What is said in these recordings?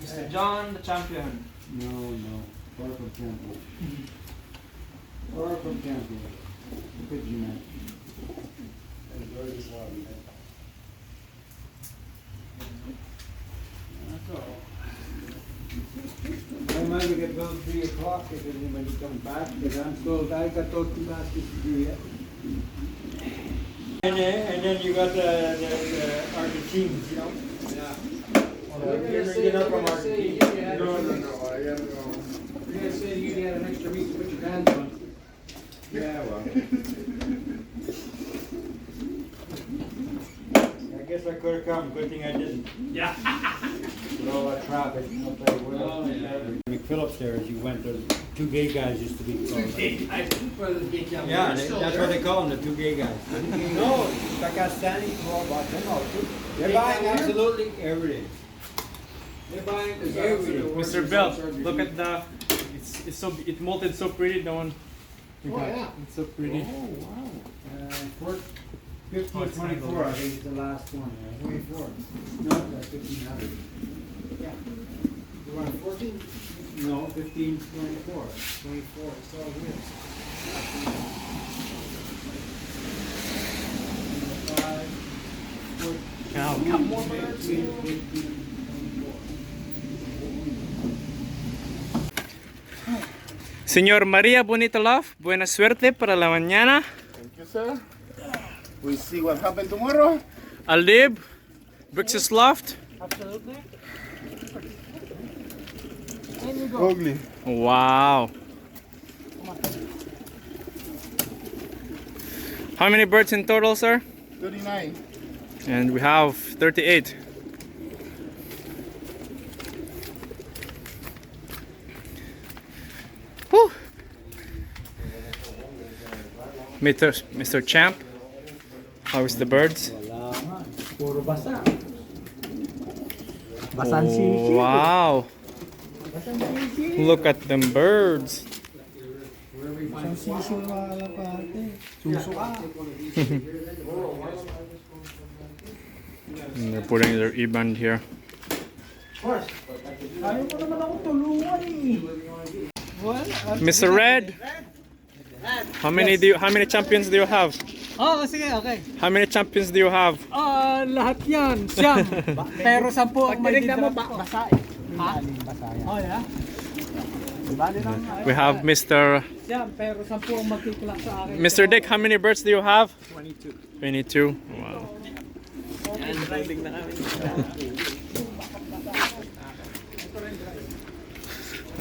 Mr. John, the champion. No. Far from champion. Far from champion. Look at you, man. Enjoy this one, man. That's all. I might get till 3 o'clock if anybody comes back, because I got those 2 baskets to do yet. And then you got the Argentines, you know? Yeah. You're get up from Argentina. No, I haven't know. You're gonna say you had an extra week to put your hands on. Yeah, well. I guess I could have come, good thing I didn't. Yeah. With all that traffic, I'll tell you what else. McPhillips there, as you went, the 2 gay guys used to be called. Yeah, that's what they call them, the 2 gay guys. No, Pakistani, they're buying absolutely everything. They're buying everything. Mr. Bell, look at the. It molted so pretty. The one. Oh, yeah. It's so pretty. Oh, wow. 1524, I think is the last one. 24. No, that's 1500. Yeah. You want 14? No, 1524. 24. It's all here. 5, 14. Count more birds. 15, 24. Señor María Bonita Love, buena suerte para la mañana. Thank you, sir. We'll see what happens tomorrow. Aldib, Brix's Loft. Absolutely. Ugly. Wow. How many birds in total, sir? 39. And we have 38. Whew. Mr. Champ, how is the birds? Puro basa. Oh, wow. Look at them birds. And they're putting their e-band here. Mr. Red, how many champions do you have? Oh, sige, okay. How many champions do you have? Lahat yan, siyam. Pero 10 ang may mo, basa eh. Ha? Oh, yeah? We have Mr. Siyam, pero 10 ang magtiklak sa akin. Mr. Dick, how many birds do you have? 22. 22. Wow. Yan, riding na kami.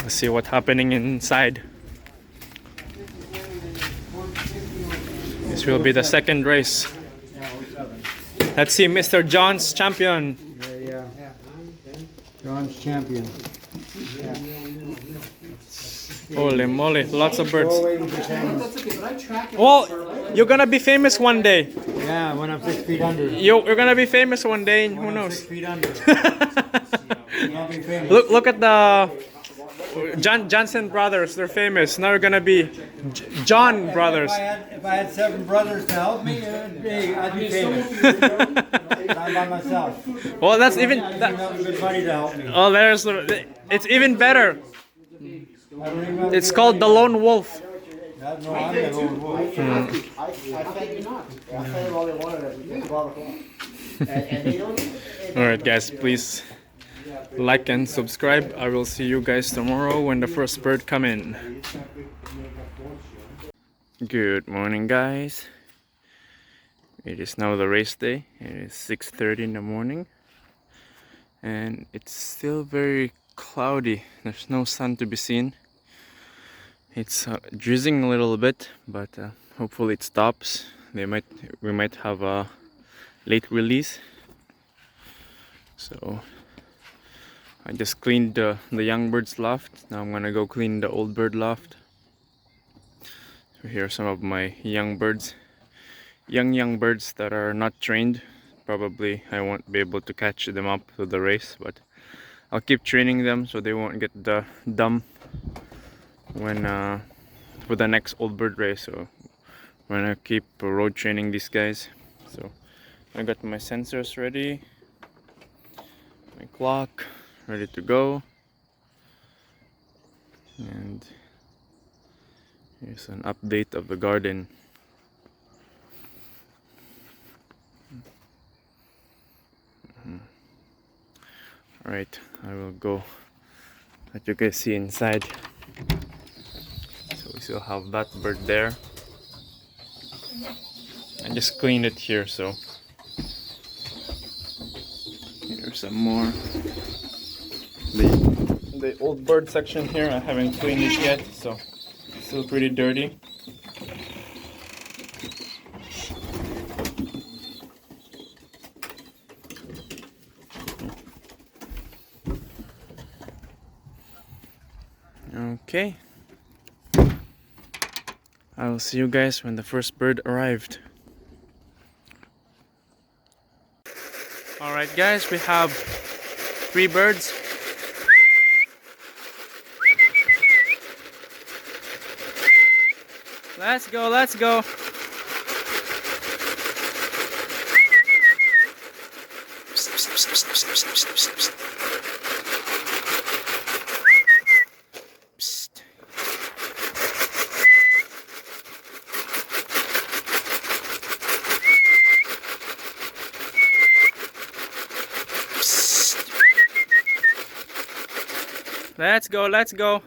Let's see what's happening inside. This will be the second race. Let's see Mr. John's champion. Yeah. John's champion. Holy moly, lots of birds. Always the same. Well, you're gonna be famous one day. Yeah, when I'm 6 feet under. You're gonna be famous one day, who When I'm knows? 6 feet under. I'll be famous. Look at the Johnson brothers, they're famous. Now you're gonna be John brothers. If I had 7 brothers to help me, I'd be famous. I'm by myself. Well, that's even. I don't have good buddy to help me. Oh, it's even better. It's called the Lone Wolf. No, I'm the lone wolf. All right, guys, please like and subscribe. I will see you guys tomorrow when the first bird come in. Good morning, guys. It is now the race day. It is 6:30 in the morning, and it's still very cloudy. There's no sun to be seen. It's drizzling a little bit, but hopefully it stops. We might have a late release. So I just cleaned the young bird's loft. Now I'm gonna go clean the old bird loft. So here are some of my young birds. Young birds that are not trained. Probably I won't be able to catch them up to the race, but I'll keep training them so they won't get dumb when for the next old bird race. So we're gonna keep road training these guys. So I got my sensors ready, my clock, ready to go. And here's an update of the garden. Alright, I will go let you guys see inside. So we still have that bird there. I just cleaned it here, so here's some more. The old bird section here, I haven't cleaned it yet, so it's still pretty dirty. Okay, I will see you guys when the first bird arrived. Alright guys, we have 3 birds. Let's go, let's go. Psst. Let's go, let's go.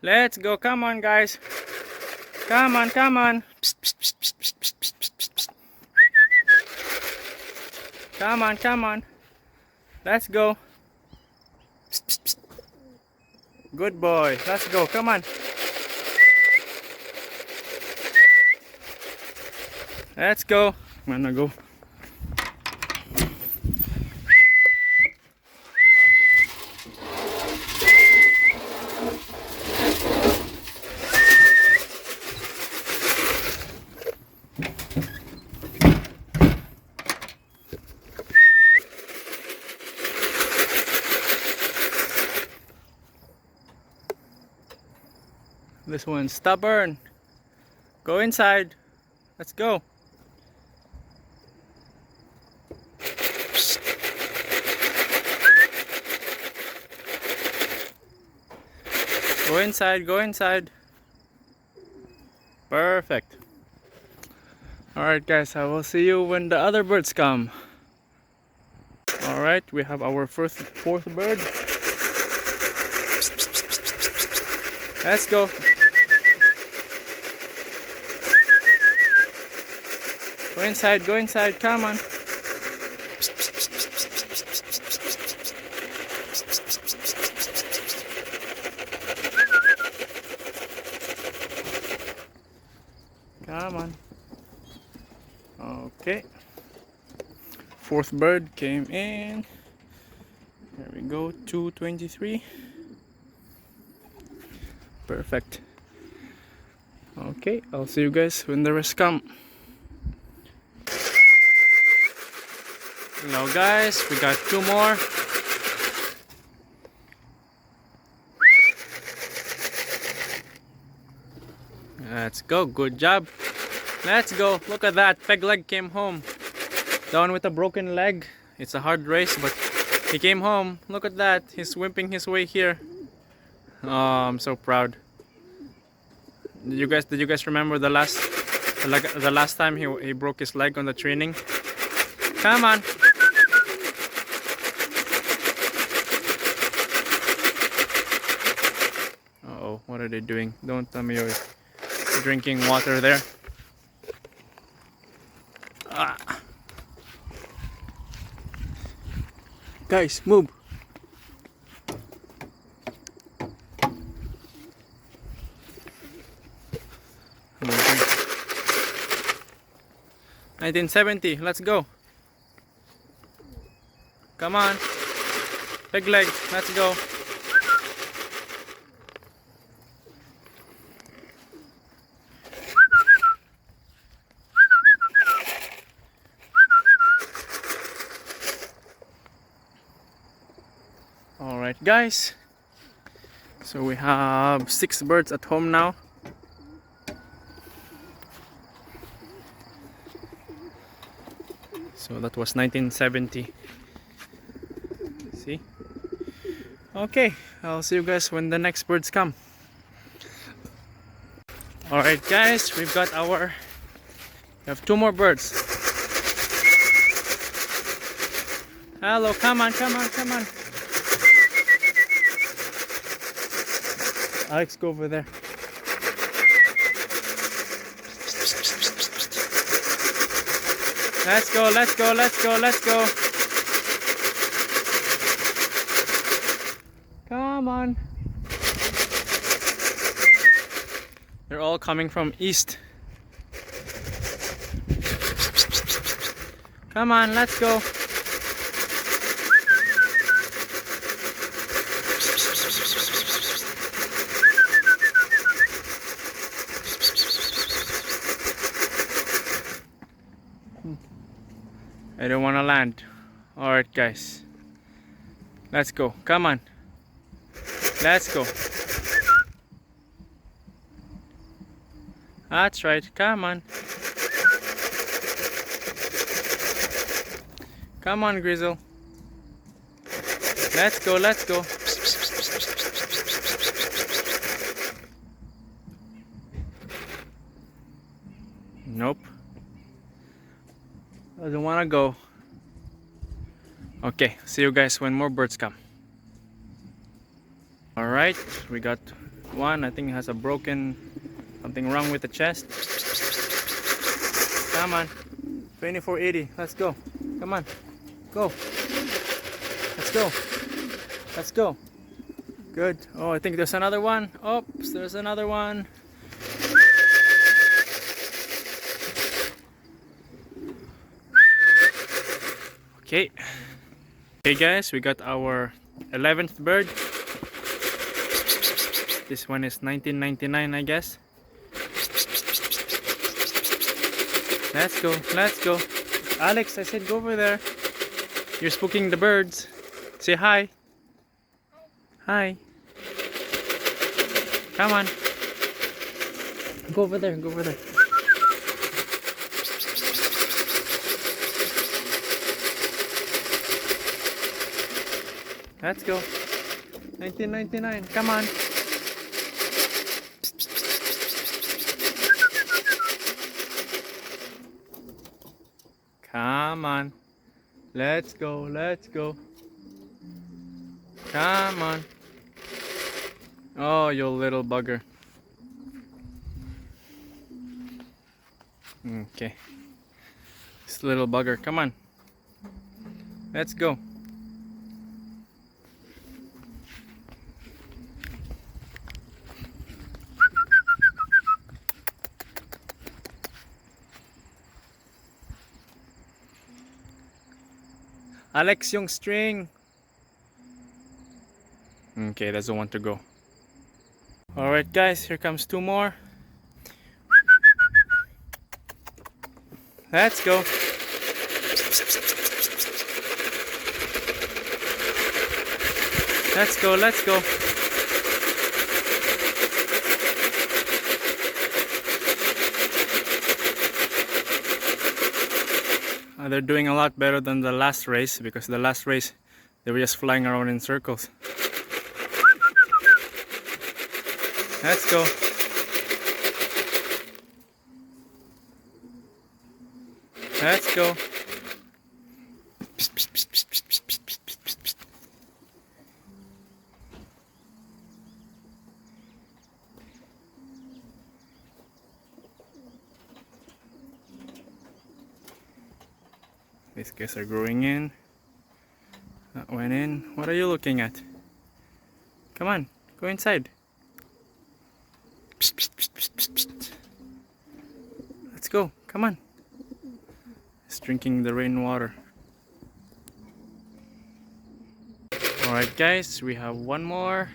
Let's go, come on guys. Come on, come on. Psst, psst, psst, psst, psst, psst, psst, psst, psst. Come on, come on. Let's go. Psst, psst, psst. Good boy. Let's go, come on. Let's go. I'm gonna go. This one's stubborn. Go inside. Let's go. Psst. Go inside, go inside. Perfect. Alright guys, I will see you when the other birds come. Alright, we have our fourth bird. Let's go. Go inside, come on. Come on. Okay. 4th bird came in. There we go, 223. Perfect. Okay, I'll see you guys when the rest come. Hello guys, we got 2 more. Let's go, good job. Let's go, look at that, peg leg came home. Down with a broken leg. It's a hard race, but he came home. Look at that, he's wimping his way here. Oh, I'm so proud. Did you guys remember the last time he broke his leg on the training? Come on. Uh-oh, what are they doing? Don't tell me you're drinking water there. Ah. Guys, move. Moving. 1970, let's go. Come on. Big leg, let's go. Alright guys, so we have 6 birds at home now. So that was 1970. See? Okay, I'll see you guys when the next birds come. Alright guys, we have 2 more birds. Hello, come on, come on, come on. Alex, go over there. Let's go, let's go, let's go, let's go. Come on. They're all coming from east. Come on, let's go. I don't want to land. Alright guys, let's go. Come on, let's go. That's right, come on. Come on, Grizzle. Let's go, let's go. Nope. Doesn't want to go. Okay, see you guys when more birds come. Alright, we got one. I think it has something wrong with the chest. Come on. 2480. Let's go. Come on. Go. Let's go. Let's go. Good. Oh, I think there's another one. Oops, there's another one. Okay. Okay guys, we got our 11th bird. This one is 1999, I guess. Let's go, let's go. Alex, I said go over there. You're spooking the birds. Say hi. Hi. Come on. Go over there, go over there. Let's go. 1999. Come on. Come on. Let's go. Let's go. Come on. Oh, you little bugger. Okay. This little bugger. Come on. Let's go. Alex, yung string. Okay, doesn't want to go. Alright guys, here comes 2 more. Let's go. Let's go, let's go. They're doing a lot better than the last race, because the last race they were just flying around in circles. Let's go. Let's go. These guys are growing in. That went in. What are you looking at? Come on, go inside. Let's go, come on. It's drinking the rainwater. Alright guys, we have 1 more.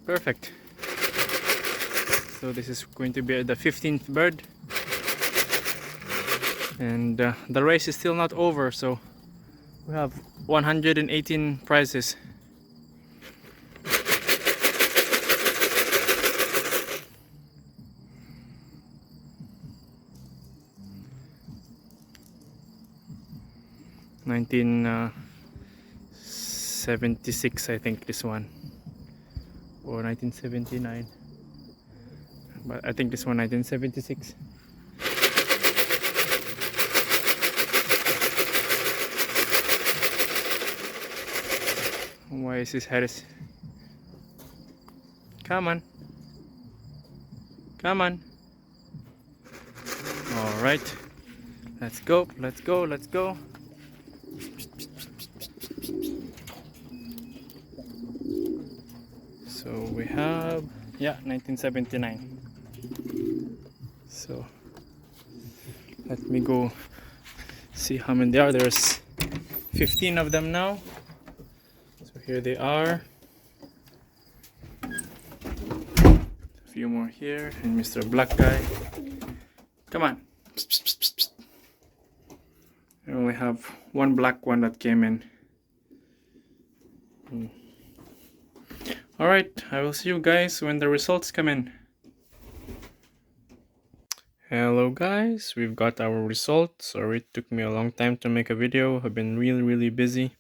Perfect. So this is going to be the 15th bird. And the race is still not over, so we have 118 prizes. 1976, I think this one, or 1979, but I think this one 1976. Why is his head? Come on, come on. All right, let's go, let's go, let's go. So we have, yeah, 1979. So let me go see how many there are. There's 15 of them now. So here they are. A few more here, and Mr. Black Guy. Come on. I only have one black one that came in. Alright, I will see you guys when the results come in. Hello guys, we've got our results. Sorry it took me a long time to make a video. I've been really busy.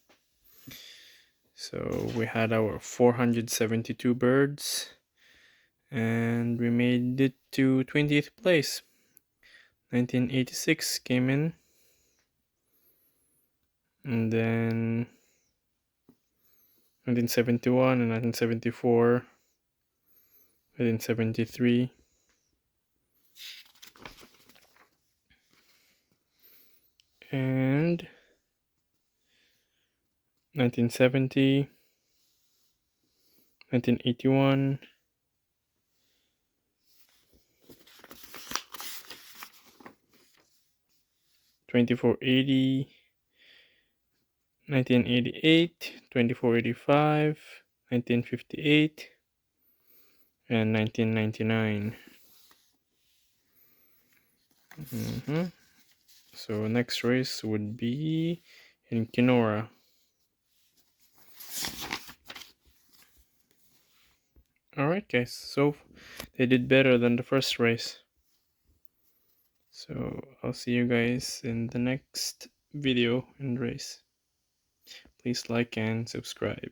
So we had our 472 birds and we made it to 20th place. 1986 came in, and then 1971 and 1974, 1973, and 1970, 1981, 2480, 1988, 2485, 1958, and 1999. So next race would be in Kenora. Alright guys, so they did better than the first race. So I'll see you guys in the next video and race. Please like and subscribe.